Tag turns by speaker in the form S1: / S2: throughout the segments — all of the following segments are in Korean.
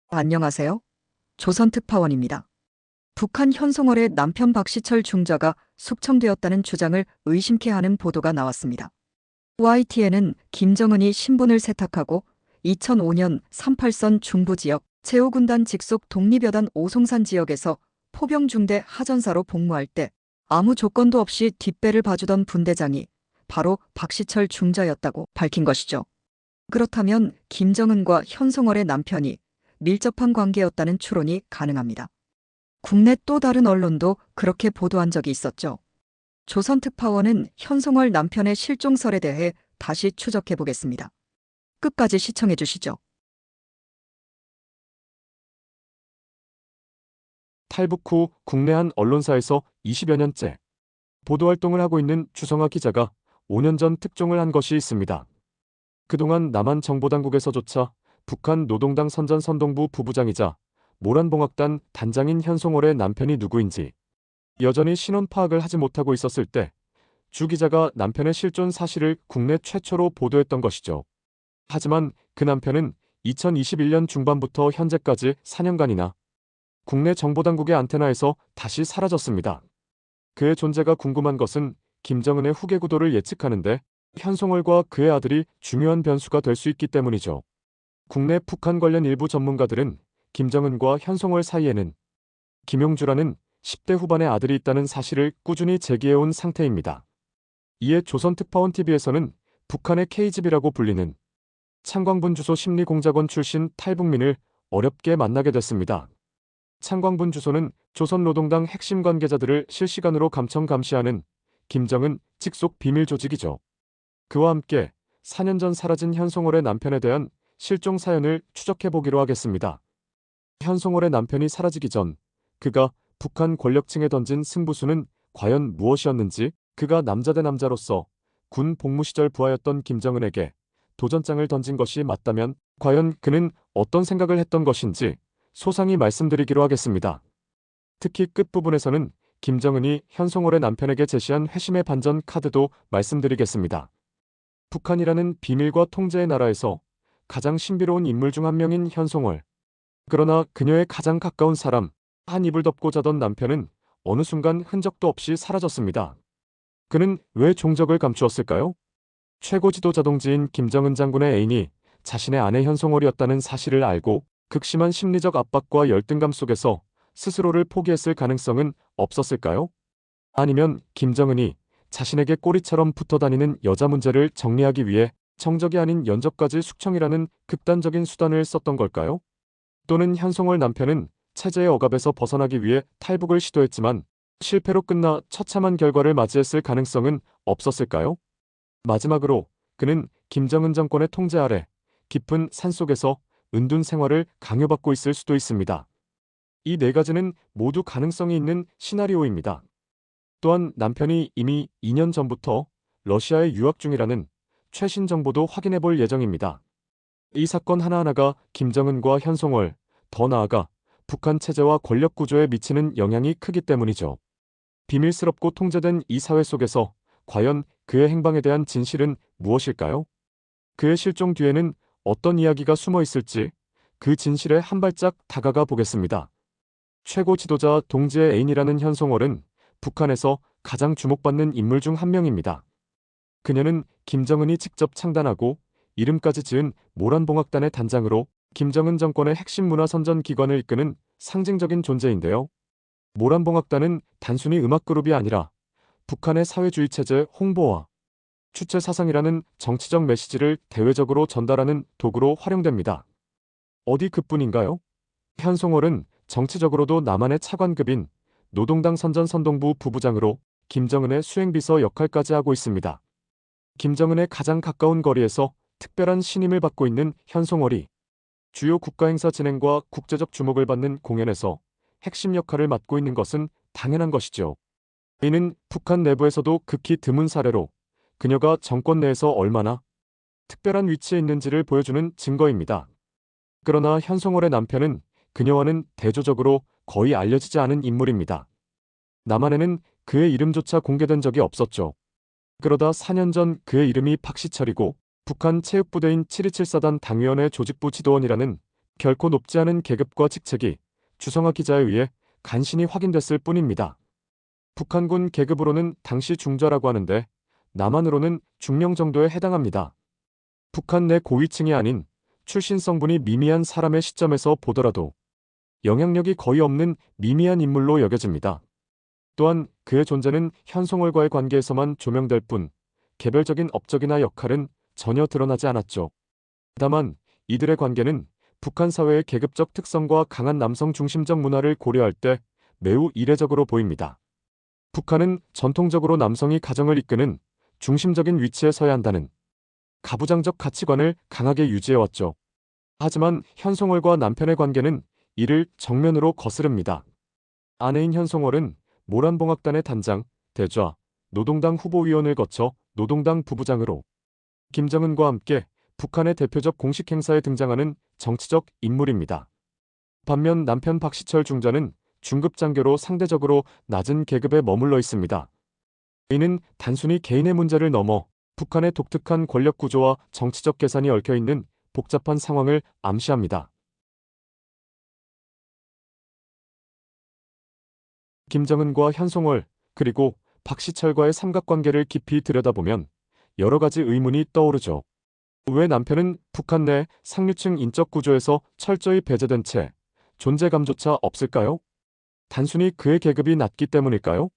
S1: 안녕하세요. 조선특파원입니다. 북한 현송월의 남편 박시철 중자가 숙청되었다는 주장을 의심케 하는 보도가 나왔습니다. YTN은 김정은이 신분을 세탁하고 2005년 38선 중부지역 제5군단 직속 독립여단 오송산 지역에서 포병중대 하전사로 복무할 때 아무 조건도 없이 뒷배를 봐주던 분대장이 바로 박시철 중자였다고 밝힌 것이죠. 그렇다면 김정은과 현송월의 남편이 밀접한 관계였다는 추론이 가능합니다. 국내 또 다른 언론도 그렇게 보도한 적이 있었죠. 조선특파원은 현송월 남편의 실종설에 대해 다시 추적해 보겠습니다. 끝까지 시청해 주시죠.
S2: 탈북 후 국내 한 언론사에서 20여 년째 보도활동을 하고 있는 주성아 기자가 5년 전 특종을 한 것이 있습니다. 그동안 남한 정보당국에서조차 북한 노동당 선전선동부 부부장이자 모란봉악단 단장인 현송월의 남편이 누구인지 여전히 신원 파악을 하지 못하고 있었을 때 주 기자가 남편의 실존 사실을 국내 최초로 보도했던 것이죠. 하지만 그 남편은 2021년 중반부터 현재까지 4년간이나 국내 정보당국의 안테나에서 다시 사라졌습니다. 그의 존재가 궁금한 것은 김정은의 후계 구도를 예측하는데 현송월과 그의 아들이 중요한 변수가 될 수 있기 때문이죠. 국내 북한 관련 일부 전문가들은 김정은과 현송월 사이에는 김용주라는 10대 후반의 아들이 있다는 사실을 꾸준히 제기해온 상태입니다. 이에 조선특파원TV에서는 북한의 KGB라고 불리는 창광분 주소 심리공작원 출신 탈북민을 어렵게 만나게 됐습니다. 창광분 주소는 조선노동당 핵심 관계자들을 실시간으로 감청 감시하는 김정은 직속 비밀 조직이죠. 그와 함께 4년 전 사라진 현송월의 남편에 대한 실종 사연을 추적해보기로 하겠습니다. 현송월의 남편이 사라지기 전 그가 북한 권력층에 던진 승부수는 과연 무엇이었는지, 그가 남자 대 남자로서 군 복무 시절 부하였던 김정은에게 도전장을 던진 것이 맞다면 과연 그는 어떤 생각을 했던 것인지 소상히 말씀드리기로 하겠습니다. 특히 끝부분에서는 김정은이 현송월의 남편에게 제시한 회심의 반전 카드도 말씀드리겠습니다. 북한이라는 비밀과 통제의 나라에서 가장 신비로운 인물 중 한 명인 현송월. 그러나 그녀의 가장 가까운 사람, 한 이불 덮고 자던 남편은 어느 순간 흔적도 없이 사라졌습니다. 그는 왜 종적을 감추었을까요? 최고 지도자 동지인 김정은 장군의 애인이 자신의 아내 현송월이었다는 사실을 알고 극심한 심리적 압박과 열등감 속에서 스스로를 포기했을 가능성은 없었을까요? 아니면 김정은이 자신에게 꼬리처럼 붙어다니는 여자 문제를 정리하기 위해 정적이 아닌 연적까지 숙청이라는 극단적인 수단을 썼던 걸까요? 또는 현송월 남편은 체제의 억압에서 벗어나기 위해 탈북을 시도했지만 실패로 끝나 처참한 결과를 맞이했을 가능성은 없었을까요? 마지막으로 그는 김정은 정권의 통제 아래 깊은 산속에서 은둔 생활을 강요받고 있을 수도 있습니다. 이 네 가지는 모두 가능성이 있는 시나리오입니다. 또한 남편이 이미 2년 전부터 러시아에 유학 중이라는 최신 정보도 확인해 볼 예정입니다. 이 사건 하나하나가 김정은과 현송월, 더 나아가 북한 체제와 권력 구조에 미치는 영향이 크기 때문이죠. 비밀스럽고 통제된 이 사회 속에서 과연 그의 행방에 대한 진실은 무엇일까요? 그의 실종 뒤에는 어떤 이야기가 숨어 있을지 그 진실에 한 발짝 다가가 보겠습니다. 최고 지도자 동지의 애인이라는 현송월은 북한에서 가장 주목받는 인물 중 한 명입니다. 그녀는 김정은이 직접 창단하고 이름까지 지은 모란봉악단의 단장으로 김정은 정권의 핵심 문화 선전 기관을 이끄는 상징적인 존재인데요. 모란봉악단은 단순히 음악 그룹이 아니라 북한의 사회주의 체제 홍보와 주체 사상이라는 정치적 메시지를 대외적으로 전달하는 도구로 활용됩니다. 어디 그뿐인가요? 현송월은 정치적으로도 남한의 차관급인 노동당 선전선동부 부부장으로 김정은의 수행비서 역할까지 하고 있습니다. 김정은의 가장 가까운 거리에서 특별한 신임을 받고 있는 현송월이 주요 국가행사 진행과 국제적 주목을 받는 공연에서 핵심 역할을 맡고 있는 것은 당연한 것이죠. 이는 북한 내부에서도 극히 드문 사례로 그녀가 정권 내에서 얼마나 특별한 위치에 있는지를 보여주는 증거입니다. 그러나 현송월의 남편은 그녀와는 대조적으로 거의 알려지지 않은 인물입니다. 남한에는 그의 이름조차 공개된 적이 없었죠. 그러다 4년 전 그의 이름이 박시철이고 북한 체육부대인 727사단 당위원회 조직부 지도원이라는 결코 높지 않은 계급과 직책이 주성아 기자에 의해 간신히 확인됐을 뿐입니다. 북한군 계급으로는 당시 중저라고 하는데 남한으로는 중령 정도에 해당합니다. 북한 내 고위층이 아닌 출신성분이 미미한 사람의 시점에서 보더라도 영향력이 거의 없는 미미한 인물로 여겨집니다. 또한 그의 존재는 현송월과의 관계에서만 조명될 뿐 개별적인 업적이나 역할은 전혀 드러나지 않았죠. 다만 이들의 관계는 북한 사회의 계급적 특성과 강한 남성 중심적 문화를 고려할 때 매우 이례적으로 보입니다. 북한은 전통적으로 남성이 가정을 이끄는 중심적인 위치에 서야 한다는 가부장적 가치관을 강하게 유지해왔죠. 하지만 현송월과 남편의 관계는 이를 정면으로 거스릅니다. 아내인 현송월은 모란봉악단의 단장, 대좌, 노동당 후보위원을 거쳐 노동당 부부장으로 김정은과 함께 북한의 대표적 공식 행사에 등장하는 정치적 인물입니다. 반면 남편 박시철 중자는 중급장교로 상대적으로 낮은 계급에 머물러 있습니다. 이는 단순히 개인의 문제를 넘어 북한의 독특한 권력 구조와 정치적 계산이 얽혀있는 복잡한 상황을 암시합니다. 김정은과 현송월, 그리고 박시철과의 삼각관계를 깊이 들여다보면 여러 가지 의문이 떠오르죠. 왜 남편은 북한 내 상류층 인적 구조에서 철저히 배제된 채 존재감조차 없을까요? 단순히 그의 계급이 낮기 때문일까요?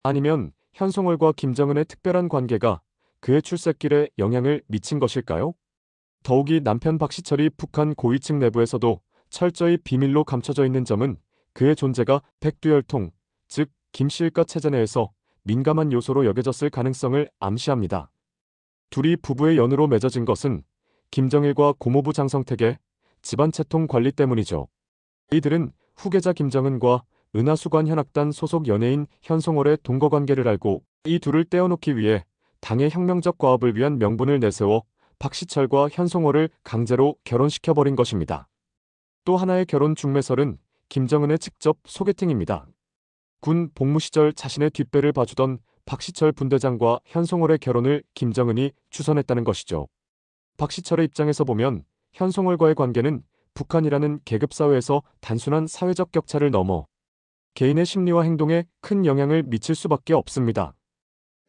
S2: 아니면 현송월과 김정은의 특별한 관계가 그의 출세길에 영향을 미친 것일까요? 더욱이 남편 박시철이 북한 고위층 내부에서도 철저히 비밀로 감춰져 있는 점은 그의 존재가 백두혈통, 즉 김씨일가 체제 내에서 민감한 요소로 여겨졌을 가능성을 암시합니다. 둘이 부부의 연으로 맺어진 것은 김정일과 고모부 장성택의 집안 채통 관리 때문이죠. 이들은 후계자 김정은과 은하수관 현악단 소속 연예인 현송월의 동거관계를 알고 이 둘을 떼어놓기 위해 당의 혁명적 과업을 위한 명분을 내세워 박시철과 현송월을 강제로 결혼시켜버린 것입니다. 또 하나의 결혼 중매설은 김정은의 직접 소개팅입니다. 군 복무 시절 자신의 뒷배를 봐주던 박시철 분대장과 현송월의 결혼을 김정은이 추선했다는 것이죠. 박시철의 입장에서 보면 현송월과의 관계는 북한이라는 계급사회에서 단순한 사회적 격차를 넘어 개인의 심리와 행동에 큰 영향을 미칠 수밖에 없습니다.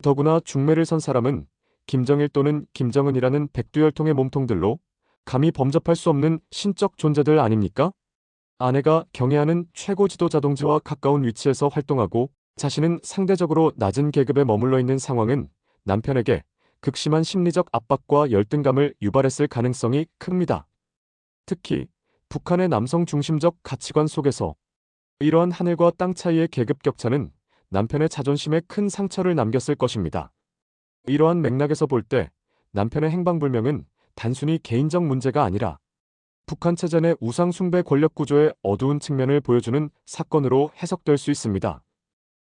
S2: 더구나 중매를 선 사람은 김정일 또는 김정은이라는 백두혈통의 몸통들로 감히 범접할 수 없는 신적 존재들 아닙니까? 아내가 경애하는 최고 지도자 동지와 가까운 위치에서 활동하고 자신은 상대적으로 낮은 계급에 머물러 있는 상황은 남편에게 극심한 심리적 압박과 열등감을 유발했을 가능성이 큽니다. 특히 북한의 남성 중심적 가치관 속에서 이러한 하늘과 땅 차이의 계급 격차는 남편의 자존심에 큰 상처를 남겼을 것입니다. 이러한 맥락에서 볼 때 남편의 행방불명은 단순히 개인적 문제가 아니라 북한 체제 내 우상 숭배 권력 구조의 어두운 측면을 보여주는 사건으로 해석될 수 있습니다.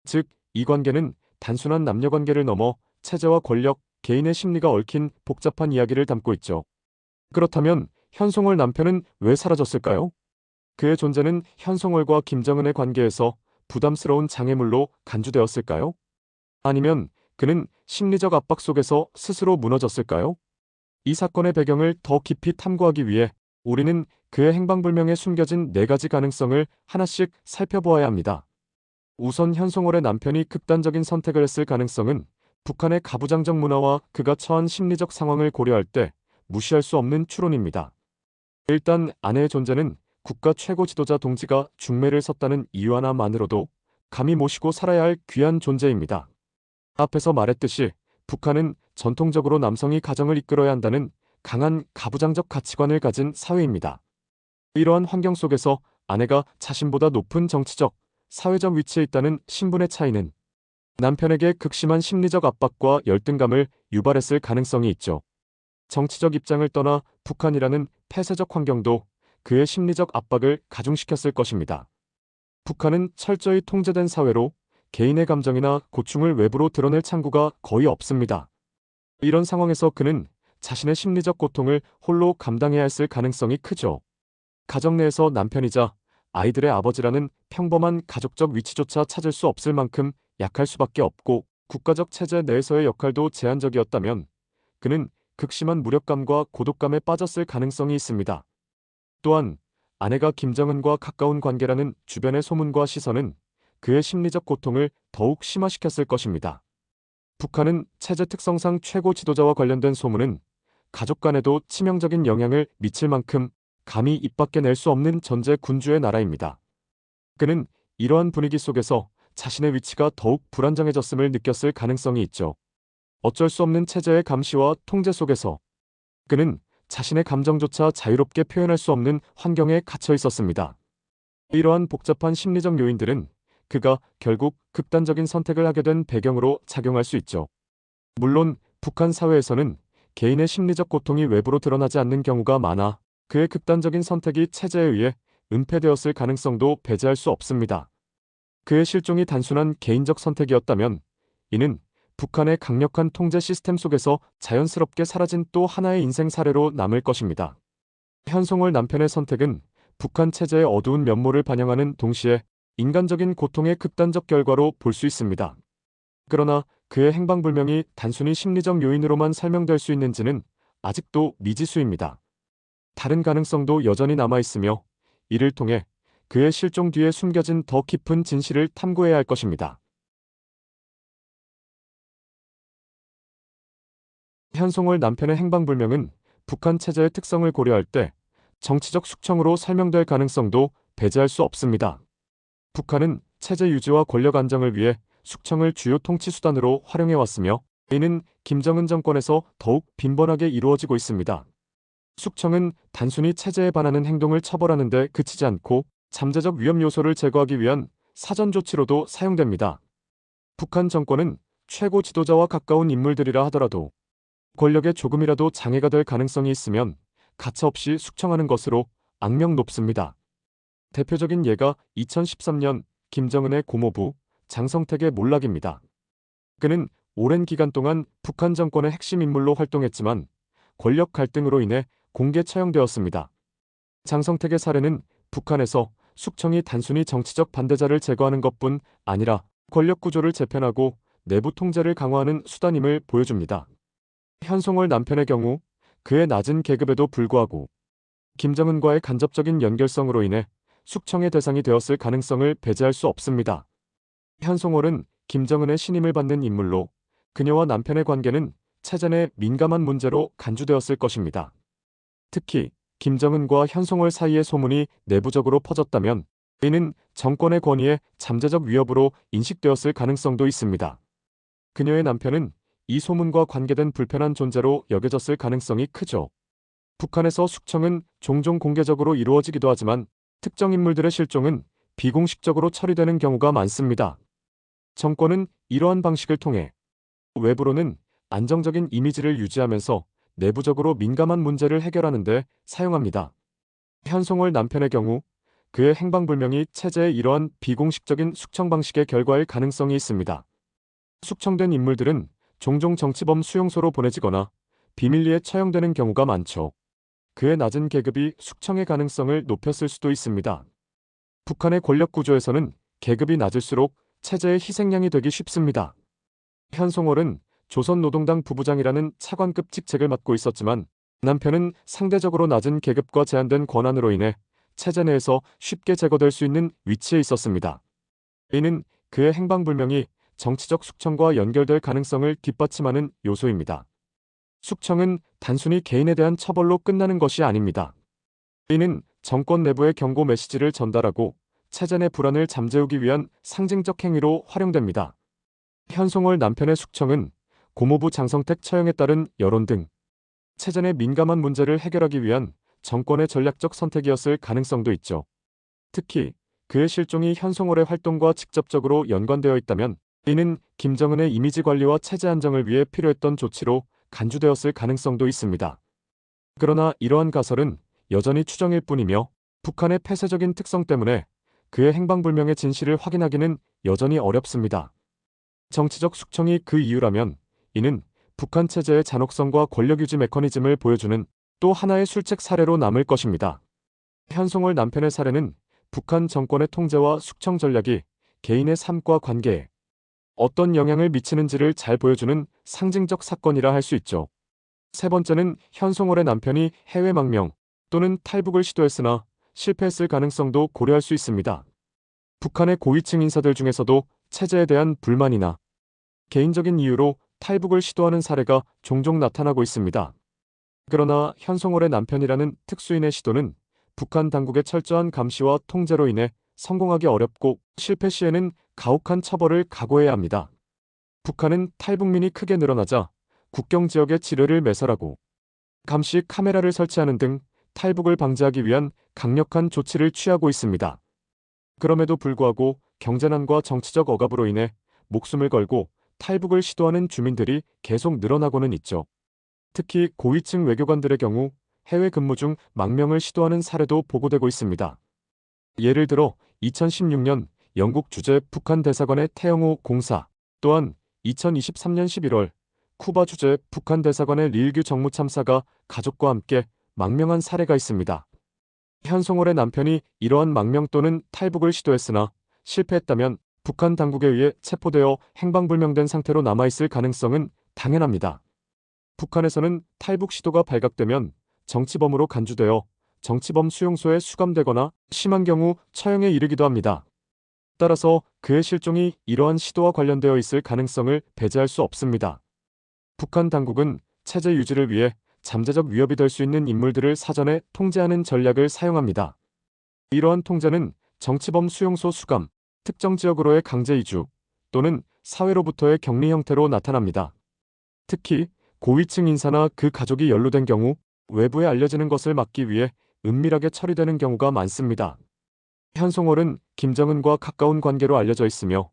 S2: 즉, 이 관계는 단순한 남녀 관계를 넘어 체제와 권력, 개인의 심리가 얽힌 복잡한 이야기를 담고 있죠. 그렇다면 현송월 남편은 왜 사라졌을까요? 그의 존재는 현송월과 김정은의 관계에서 부담스러운 장애물로 간주되었을까요? 아니면 그는 심리적 압박 속에서 스스로 무너졌을까요? 이 사건의 배경을 더 깊이 탐구하기 위해 우리는 그의 행방불명에 숨겨진 4가지 가능성을 하나씩 살펴보아야 합니다. 우선 현송월의 남편이 극단적인 선택을 했을 가능성은 북한의 가부장적 문화와 그가 처한 심리적 상황을 고려할 때 무시할 수 없는 추론입니다. 일단 아내의 존재는 국가 최고 지도자 동지가 중매를 섰다는 이유 하나만으로도 감히 모시고 살아야 할 귀한 존재입니다. 앞에서 말했듯이 북한은 전통적으로 남성이 가정을 이끌어야 한다는 강한 가부장적 가치관을 가진 사회입니다. 이러한 환경 속에서 아내가 자신보다 높은 정치적, 사회적 위치에 있다는 신분의 차이는 남편에게 극심한 심리적 압박과 열등감을 유발했을 가능성이 있죠. 정치적 입장을 떠나 북한이라는 폐쇄적 환경도 그의 심리적 압박을 가중시켰을 것입니다. 북한은 철저히 통제된 사회로 개인의 감정이나 고충을 외부로 드러낼 창구가 거의 없습니다. 이런 상황에서 그는 자신의 심리적 고통을 홀로 감당해야 했을 가능성이 크죠. 가정 내에서 남편이자 아이들의 아버지라는 평범한 가족적 위치조차 찾을 수 없을 만큼 약할 수밖에 없고 국가적 체제 내에서의 역할도 제한적이었다면 그는 극심한 무력감과 고독감에 빠졌을 가능성이 있습니다. 또한 아내가 김정은과 가까운 관계라는 주변의 소문과 시선은 그의 심리적 고통을 더욱 심화시켰을 것입니다. 북한은 체제 특성상 최고 지도자와 관련된 소문은 가족 간에도 치명적인 영향을 미칠 만큼 감히 입 밖에 낼 수 없는 전제 군주의 나라입니다. 그는 이러한 분위기 속에서 자신의 위치가 더욱 불안정해졌음을 느꼈을 가능성이 있죠. 어쩔 수 없는 체제의 감시와 통제 속에서 그는 자신의 감정조차 자유롭게 표현할 수 없는 환경에 갇혀 있었습니다. 이러한 복잡한 심리적 요인들은 그가 결국 극단적인 선택을 하게 된 배경으로 작용할 수 있죠. 물론 북한 사회에서는 개인의 심리적 고통이 외부로 드러나지 않는 경우가 많아 그의 극단적인 선택이 체제에 의해 은폐되었을 가능성도 배제할 수 없습니다. 그의 실종이 단순한 개인적 선택이었다면 이는 북한의 강력한 통제 시스템 속에서 자연스럽게 사라진 또 하나의 인생 사례로 남을 것입니다. 현송월 남편의 선택은 북한 체제의 어두운 면모를 반영하는 동시에 인간적인 고통의 극단적 결과로 볼 수 있습니다. 그러나 그의 행방불명이 단순히 심리적 요인으로만 설명될 수 있는지는 아직도 미지수입니다. 다른 가능성도 여전히 남아있으며 이를 통해 그의 실종 뒤에 숨겨진 더 깊은 진실을 탐구해야 할 것입니다. 현송월 남편의 행방불명은 북한 체제의 특성을 고려할 때 정치적 숙청으로 설명될 가능성도 배제할 수 없습니다. 북한은 체제 유지와 권력 안정을 위해 숙청을 주요 통치 수단으로 활용해왔으며 이는 김정은 정권에서 더욱 빈번하게 이루어지고 있습니다. 숙청은 단순히 체제에 반하는 행동을 처벌하는 데 그치지 않고 잠재적 위험 요소를 제거하기 위한 사전 조치로도 사용됩니다. 북한 정권은 최고 지도자와 가까운 인물들이라 하더라도 권력에 조금이라도 장애가 될 가능성이 있으면 가차없이 숙청하는 것으로 악명 높습니다. 대표적인 예가 2013년 김정은의 고모부 장성택의 몰락입니다. 그는 오랜 기간 동안 북한 정권의 핵심 인물로 활동했지만 권력 갈등으로 인해 공개 처형되었습니다. 장성택의 사례는 북한에서 숙청이 단순히 정치적 반대자를 제거하는 것뿐 아니라 권력 구조를 재편하고 내부 통제를 강화하는 수단임을 보여줍니다. 현송월 남편의 경우 그의 낮은 계급에도 불구하고 김정은과의 간접적인 연결성으로 인해 숙청의 대상이 되었을 가능성을 배제할 수 없습니다. 현송월은 김정은의 신임을 받는 인물로 그녀와 남편의 관계는 체제 내 민감한 문제로 간주되었을 것입니다. 특히 김정은과 현송월 사이의 소문이 내부적으로 퍼졌다면 이는 정권의 권위에 잠재적 위협으로 인식되었을 가능성도 있습니다. 그녀의 남편은 이 소문과 관계된 불편한 존재로 여겨졌을 가능성이 크죠. 북한에서 숙청은 종종 공개적으로 이루어지기도 하지만 특정 인물들의 실종은 비공식적으로 처리되는 경우가 많습니다. 정권은 이러한 방식을 통해 외부로는 안정적인 이미지를 유지하면서 내부적으로 민감한 문제를 해결하는 데 사용합니다. 현송월 남편의 경우 그의 행방불명이 체제의 이러한 비공식적인 숙청 방식의 결과일 가능성이 있습니다. 숙청된 인물들은 종종 정치범 수용소로 보내지거나 비밀리에 처형되는 경우가 많죠. 그의 낮은 계급이 숙청의 가능성을 높였을 수도 있습니다. 북한의 권력 구조에서는 계급이 낮을수록 체제의 희생양이 되기 쉽습니다. 현송월은 조선노동당 부부장이라는 차관급 직책을 맡고 있었지만 남편은 상대적으로 낮은 계급과 제한된 권한으로 인해 체제 내에서 쉽게 제거될 수 있는 위치에 있었습니다. 이는 그의 행방불명이 정치적 숙청과 연결될 가능성을 뒷받침하는 요소입니다. 숙청은 단순히 개인에 대한 처벌로 끝나는 것이 아닙니다. 이는 정권 내부의 경고 메시지를 전달하고 체제 내 불안을 잠재우기 위한 상징적 행위로 활용됩니다. 현송월 남편의 숙청은 고모부 장성택 처형에 따른 여론 등 체제 내 민감한 문제를 해결하기 위한 정권의 전략적 선택이었을 가능성도 있죠. 특히 그의 실종이 현송월의 활동과 직접적으로 연관되어 있다면 이는 김정은의 이미지 관리와 체제 안정을 위해 필요했던 조치로 간주되었을 가능성도 있습니다. 그러나 이러한 가설은 여전히 추정일 뿐이며 북한의 폐쇄적인 특성 때문에 그의 행방불명의 진실을 확인하기는 여전히 어렵습니다. 정치적 숙청이 그 이유라면 이는 북한 체제의 잔혹성과 권력유지 메커니즘을 보여주는 또 하나의 술책 사례로 남을 것입니다. 현송월 남편의 사례는 북한 정권의 통제와 숙청 전략이 개인의 삶과 관계에 어떤 영향을 미치는지를 잘 보여주는 상징적 사건이라 할 수 있죠. 세 번째는 현송월의 남편이 해외 망명 또는 탈북을 시도했으나 실패했을 가능성도 고려할 수 있습니다. 북한의 고위층 인사들 중에서도 체제에 대한 불만이나 개인적인 이유로 탈북을 시도하는 사례가 종종 나타나고 있습니다. 그러나 현송월의 남편이라는 특수인의 시도는 북한 당국의 철저한 감시와 통제로 인해 성공하기 어렵고 실패 시에는 가혹한 처벌을 각오해야 합니다. 북한은 탈북민이 크게 늘어나자 국경 지역의 지뢰를 매설하고 감시 카메라를 설치하는 등 탈북을 방지하기 위한 강력한 조치를 취하고 있습니다. 그럼에도 불구하고 경제난과 정치적 억압으로 인해 목숨을 걸고 탈북을 시도하는 주민들이 계속 늘어나고는 있죠. 특히 고위층 외교관들의 경우 해외 근무 중 망명을 시도하는 사례도 보고되고 있습니다. 예를 들어 2016년 영국 주재 북한 대사관의 태영호 공사, 또한 2023년 11월 쿠바 주재 북한 대사관의 리일규 정무 참사가 가족과 함께 망명한 사례가 있습니다. 현송월의 남편이 이러한 망명 또는 탈북을 시도했으나 실패했다면 북한 당국에 의해 체포되어 행방불명된 상태로 남아있을 가능성은 당연합니다. 북한에서는 탈북 시도가 발각되면 정치범으로 간주되어 정치범 수용소에 수감되거나 심한 경우 처형에 이르기도 합니다. 따라서 그의 실종이 이러한 시도와 관련되어 있을 가능성을 배제할 수 없습니다. 북한 당국은 체제 유지를 위해 잠재적 위협이 될 수 있는 인물들을 사전에 통제하는 전략을 사용합니다. 이러한 통제는 정치범 수용소 수감, 특정 지역으로의 강제 이주 또는 사회로부터의 격리 형태로 나타납니다. 특히 고위층 인사나 그 가족이 연루된 경우 외부에 알려지는 것을 막기 위해 은밀하게 처리되는 경우가 많습니다. 현송월은 김정은과 가까운 관계로 알려져 있으며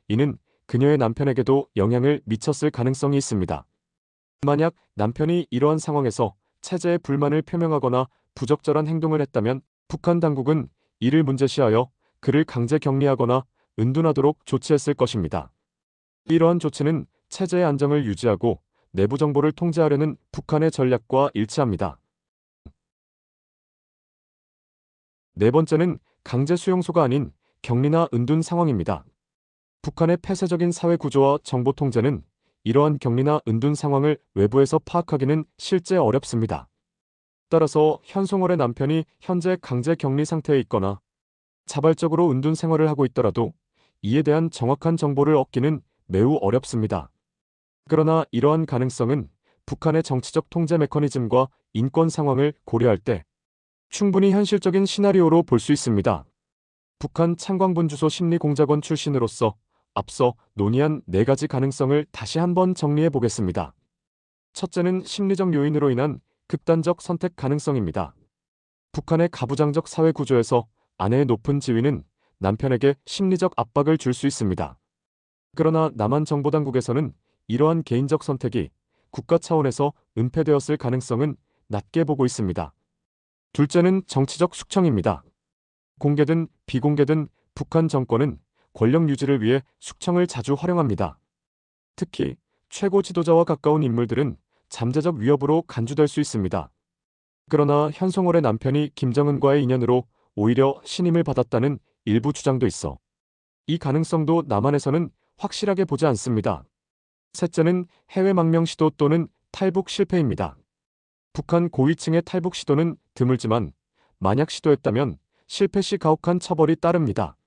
S2: 이는 그녀의 남편에게도 영향을 미쳤을 가능성이 있습니다. 만약 남편이 이러한 상황에서 체제에 불만을 표명하거나 부적절한 행동을 했다면 북한 당국은 이를 문제시하여 그를 강제 격리하거나 은둔하도록 조치했을 것입니다. 이러한 조치는 체제의 안정을 유지하고 내부 정보를 통제하려는 북한의 전략과 일치합니다. 네 번째는 강제 수용소가 아닌 격리나 은둔 상황입니다. 북한의 폐쇄적인 사회 구조와 정보 통제는 이러한 격리나 은둔 상황을 외부에서 파악하기는 실제 어렵습니다. 따라서 현송월의 남편이 현재 강제 격리 상태에 있거나 자발적으로 은둔 생활을 하고 있더라도 이에 대한 정확한 정보를 얻기는 매우 어렵습니다. 그러나 이러한 가능성은 북한의 정치적 통제 메커니즘과 인권 상황을 고려할 때 충분히 현실적인 시나리오로 볼 수 있습니다. 북한 창광분주소 심리공작원 출신으로서 앞서 논의한 네 가지 가능성을 다시 한번 정리해 보겠습니다. 첫째는 심리적 요인으로 인한 극단적 선택 가능성입니다. 북한의 가부장적 사회 구조에서 아내의 높은 지위는 남편에게 심리적 압박을 줄 수 있습니다. 그러나 남한 정보당국에서는 이러한 개인적 선택이 국가 차원에서 은폐되었을 가능성은 낮게 보고 있습니다. 둘째는 정치적 숙청입니다. 공개든 비공개든 북한 정권은 권력 유지를 위해 숙청을 자주 활용합니다. 특히 최고 지도자와 가까운 인물들은 잠재적 위협으로 간주될 수 있습니다. 그러나 현송월의 남편이 김정은과의 인연으로 오히려 신임을 받았다는 일부 주장도 있어 이 가능성도 남한에서는 확실하게 보지 않습니다. 셋째는 해외 망명 시도 또는 탈북 실패입니다. 북한 고위층의 탈북 시도는 드물지만 만약 시도했다면 실패 시 가혹한 처벌이 따릅니다.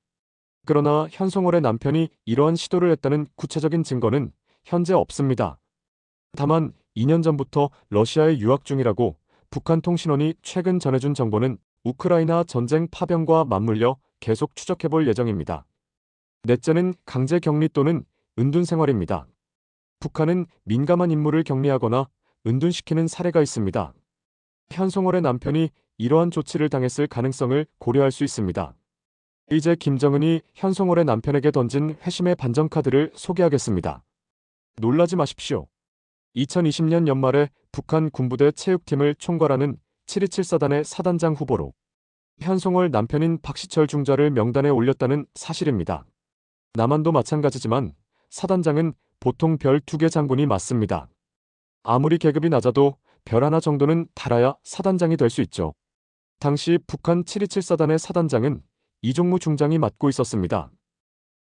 S2: 그러나 현송월의 남편이 이러한 시도를 했다는 구체적인 증거는 현재 없습니다. 다만 2년 전부터 러시아에 유학 중이라고 북한 통신원이 최근 전해준 정보는 우크라이나 전쟁 파병과 맞물려 계속 추적해볼 예정입니다. 넷째는 강제 격리 또는 은둔 생활입니다. 북한은 민감한 인물을 격리하거나 은둔시키는 사례가 있습니다. 현송월의 남편이 이러한 조치를 당했을 가능성을 고려할 수 있습니다. 이제 김정은이 현송월의 남편에게 던진 회심의 반전카드를 소개하겠습니다. 놀라지 마십시오. 2020년 연말에 북한 군부대 체육팀을 총괄하는 727사단의 사단장 후보로 현송월 남편인 박시철 중좌를 명단에 올렸다는 사실입니다. 남한도 마찬가지지만 사단장은 보통 별 2개 장군이 맞습니다. 아무리 계급이 낮아도 별 하나 정도는 달아야 사단장이 될 수 있죠. 당시 북한 727사단의 사단장은 이종무 중장이 맡고 있었습니다.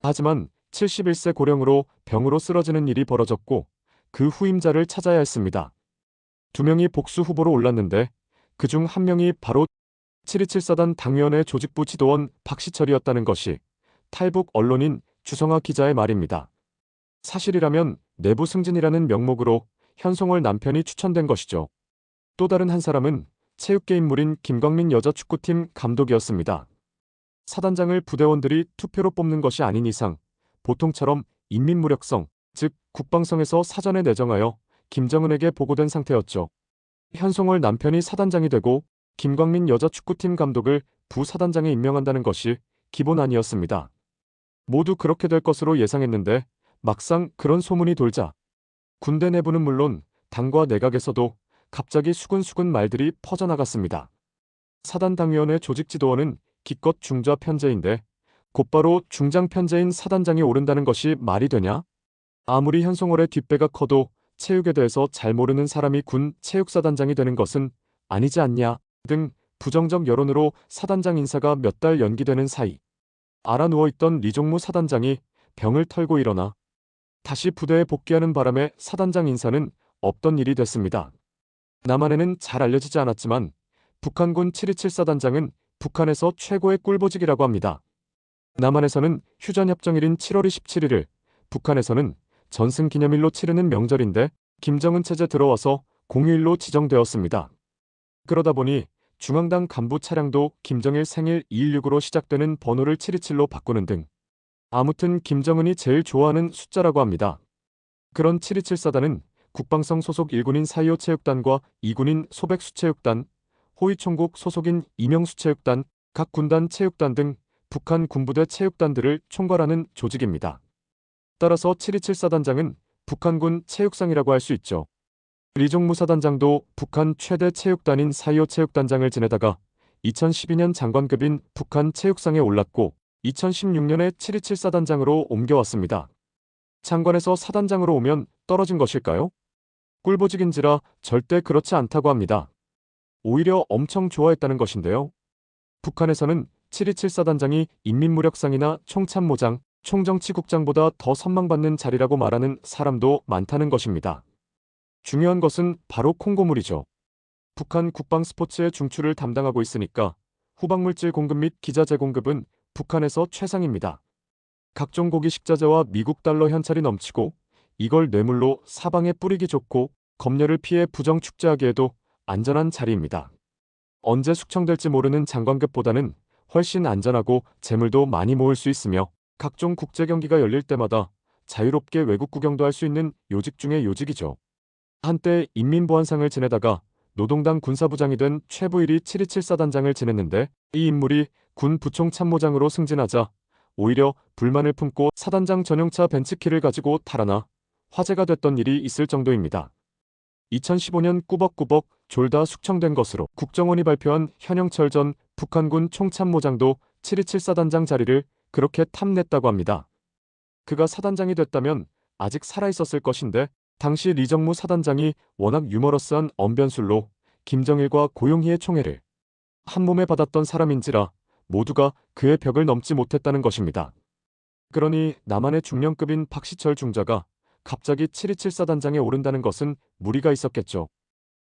S2: 하지만 71세 고령으로 병으로 쓰러지는 일이 벌어졌고 그 후임자를 찾아야 했습니다. 2명이 복수 후보로 올랐는데 그중 1명이 바로 7.27 당위원회 조직부 지도원 박시철이었다는 것이 탈북 언론인 주성아 기자의 말입니다. 사실이라면 내부 승진이라는 명목으로 현송월 남편이 추천된 것이죠. 또 다른 한 사람은 체육계 인물인 김광민 여자축구팀 감독이었습니다. 사단장을 부대원들이 투표로 뽑는 것이 아닌 이상 보통처럼 인민무력성, 즉 국방성에서 사전에 내정하여 김정은에게 보고된 상태였죠. 현송월 남편이 사단장이 되고 김광민 여자축구팀 감독을 부사단장에 임명한다는 것이 기본 아니었습니다. 모두 그렇게 될 것으로 예상했는데 막상 그런 소문이 돌자 군대 내부는 물론 당과 내각에서도 갑자기 수근수근 말들이 퍼져나갔습니다. 사단당위원회 조직지도원은 기껏 중좌 편제인데 곧바로 중장 편제인 사단장이 오른다는 것이 말이 되냐? 아무리 현송월의 뒷배가 커도 체육에 대해서 잘 모르는 사람이 군 체육사단장이 되는 것은 아니지 않냐 등 부정적 여론으로 사단장 인사가 몇 달 연기되는 사이 알아 누워있던 리종무 사단장이 병을 털고 일어나 다시 부대에 복귀하는 바람에 사단장 인사는 없던 일이 됐습니다. 남한에는 잘 알려지지 않았지만 북한군 7.27 사단장은 북한에서 최고의 꿀보직이라고 합니다. 남한에서는 휴전협정일인 7월 27일을, 북한에서는 전승기념일로 치르는 명절인데 김정은 체제 들어와서 공휴일로 지정되었습니다. 그러다 보니 중앙당 간부 차량도 김정일 생일 216으로 시작되는 번호를 727로 바꾸는 등 아무튼 김정은이 제일 좋아하는 숫자라고 합니다. 그런 7.27 사단은 국방성 소속 1군인 4.25 체육단과 2군인 소백수체육단, 호위총국 소속인 이명수체육단, 각 군단 체육단 등 북한 군부대 체육단들을 총괄하는 조직입니다. 따라서 7.27 사단장은 북한군 체육상이라고 할 수 있죠. 리종무 사단장도 북한 최대 체육단인 4.25 체육단장을 지내다가 2012년 장관급인 북한 체육상에 올랐고 2016년에 7.27 사단장으로 옮겨왔습니다. 장관에서 사단장으로 오면 떨어진 것일까요? 꿀보직인지라 절대 그렇지 않다고 합니다. 오히려 엄청 좋아했다는 것인데요. 북한에서는 7.27 사단장이 인민무력상이나 총참모장, 총정치국장보다 더 선망받는 자리라고 말하는 사람도 많다는 것입니다. 중요한 것은 바로 콩고물이죠. 북한 국방 스포츠의 중추를 담당하고 있으니까 후방물질 공급 및 기자재 공급은 북한에서 최상입니다. 각종 고기 식자재와 미국 달러 현찰이 넘치고 이걸 뇌물로 사방에 뿌리기 좋고 검열을 피해 부정 축제하기에도 안전한 자리입니다. 언제 숙청될지 모르는 장관급보다는 훨씬 안전하고 재물도 많이 모을 수 있으며 각종 국제 경기가 열릴 때마다 자유롭게 외국 구경도 할 수 있는 요직 중의 요직이죠. 한때 인민보안상을 지내다가 노동당 군사부장이 된 최부일이 7.27 사단장을 지냈는데 이 인물이 군 부총참모장으로 승진하자 오히려 불만을 품고 사단장 전용차 벤츠키를 가지고 탈환하 화제가 됐던 일이 있을 정도입니다. 2015년 꾸벅꾸벅 졸다 숙청된 것으로 국정원이 발표한 현영철 전 북한군 총참모장도 7.27 사단장 자리를 그렇게 탐냈다고 합니다. 그가 사단장이 됐다면 아직 살아있었을 것인데 당시 리정무 사단장이 워낙 유머러스한 언변술로 김정일과 고용희의 총애를 한몸에 받았던 사람인지라 모두가 그의 벽을 넘지 못했다는 것입니다. 그러니 남한의 중령급인 박시철 중자가 갑자기 7.27 사단장에 오른다는 것은 무리가 있었겠죠.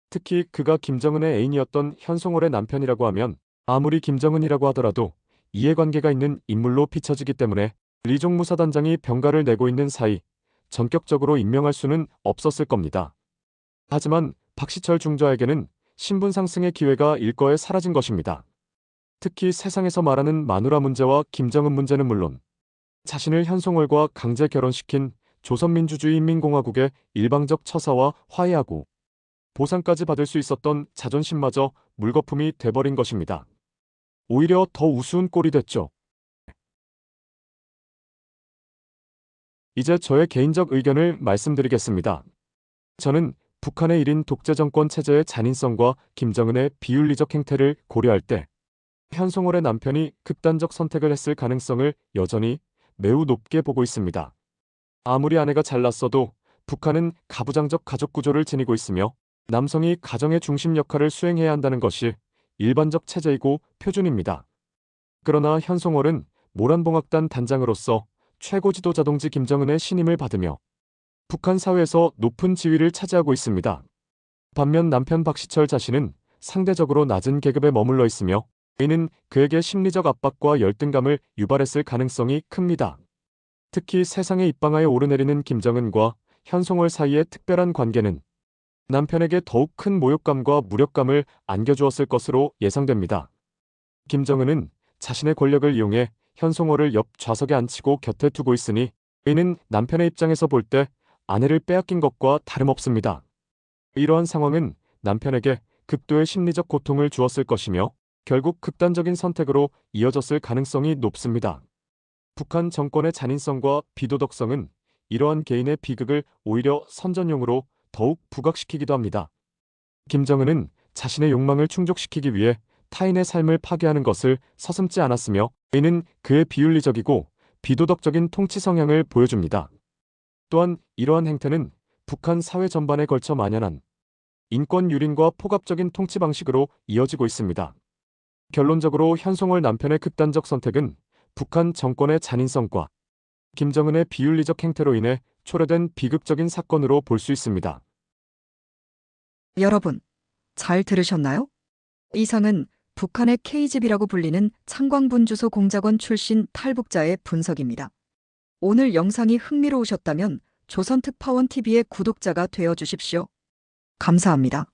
S2: 특히 그가 김정은의 애인이었던 현송월의 남편이라고 하면 아무리 김정은이라고 하더라도 이해관계가 있는 인물로 비춰지기 때문에 리종무 사단장이 병가를 내고 있는 사이 전격적으로 임명할 수는 없었을 겁니다. 하지만 박시철 중좌에게는 신분 상승의 기회가 일거에 사라진 것입니다. 특히 세상에서 말하는 마누라 문제와 김정은 문제는 물론 자신을 현송월과 강제 결혼시킨 조선민주주의인민공화국의 일방적 처사와 화해하고 보상까지 받을 수 있었던 자존심마저 물거품이 돼버린 것입니다. 오히려 더 우스운 꼴이 됐죠. 이제 저의 개인적 의견을 말씀드리겠습니다. 저는 북한의 1인 독재 정권 체제의 잔인성과 김정은의 비윤리적 행태를 고려할 때 현송월의 남편이 극단적 선택을 했을 가능성을 여전히 매우 높게 보고 있습니다. 아무리 아내가 잘났어도 북한은 가부장적 가족 구조를 지니고 있으며 남성이 가정의 중심 역할을 수행해야 한다는 것이 일반적 체제이고 표준입니다. 그러나 현송월은 모란봉악단 단장으로서 최고 지도자 동지 김정은의 신임을 받으며 북한 사회에서 높은 지위를 차지하고 있습니다. 반면 남편 박시철 자신은 상대적으로 낮은 계급에 머물러 있으며 이는 그에게 심리적 압박과 열등감을 유발했을 가능성이 큽니다. 특히 세상의 입방아에 오르내리는 김정은과 현송월 사이의 특별한 관계는 남편에게 더욱 큰 모욕감과 무력감을 안겨주었을 것으로 예상됩니다. 김정은은 자신의 권력을 이용해 현송월을 옆 좌석에 앉히고 곁에 두고 있으니 이는 남편의 입장에서 볼 때 아내를 빼앗긴 것과 다름없습니다. 이러한 상황은 남편에게 극도의 심리적 고통을 주었을 것이며 결국 극단적인 선택으로 이어졌을 가능성이 높습니다. 북한 정권의 잔인성과 비도덕성은 이러한 개인의 비극을 오히려 선전용으로 더욱 부각시키기도 합니다. 김정은은 자신의 욕망을 충족시키기 위해 타인의 삶을 파괴하는 것을 서슴지 않았으며 이는 그의 비윤리적이고 비도덕적인 통치 성향을 보여줍니다. 또한 이러한 행태는 북한 사회 전반에 걸쳐 만연한 인권 유린과 폭압적인 통치 방식으로 이어지고 있습니다. 결론적으로 현송월 남편의 극단적 선택은 북한 정권의 잔인성과 김정은의 비윤리적 행태로 인해 초래된 비극적인 사건으로 볼 수 있습니다.
S1: 여러분, 잘 들으셨나요? 이상은 북한의 KGB라고 불리는 창광분 주소 공작원 출신 탈북자의 분석입니다. 오늘 영상이 흥미로우셨다면 조선특파원TV의 구독자가 되어 주십시오. 감사합니다.